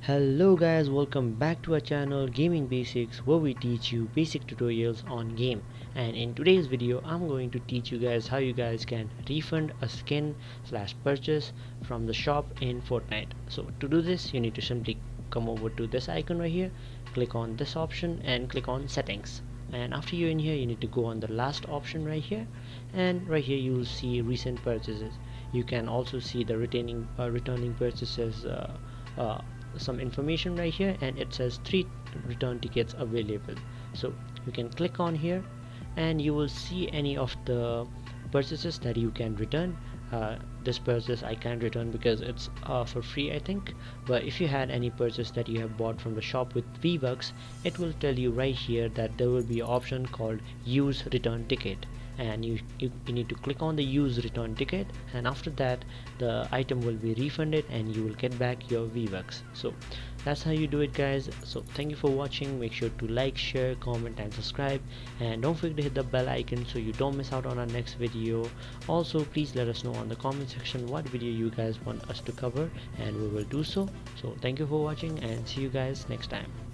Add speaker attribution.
Speaker 1: Hello guys, welcome back to our channel Gaming Basics, where we teach you basic tutorials on game. And in today's video I'm going to teach you guys how you guys can refund a skin slash purchase from the shop in Fortnite. So to do this, you need to simply come over to this icon right here, click on this option and click on settings. And after you're in here, you need to go on the last option right here, and right here you will see recent purchases. You can also see the returning purchases, uh, some information right here, and it says 3 return tickets available. So you can click on here and you will see any of the purchases that you can return. This purchase I can't return because it's for free, I think, but if you had any purchase that you have bought from the shop with V-Bucks, it will tell you right here that there will be an option called use return ticket, and you need to click on the use return ticket, and after that the item will be refunded and you will get back your V-Bucks. So that's how you do it, guys. So thank you for watching. Make sure to like, share, comment and subscribe, and don't forget to hit the bell icon so you don't miss out on our next video. Also, please let us know on the comment section what video you guys want us to cover, and we will do so. So thank you for watching and see you guys next time.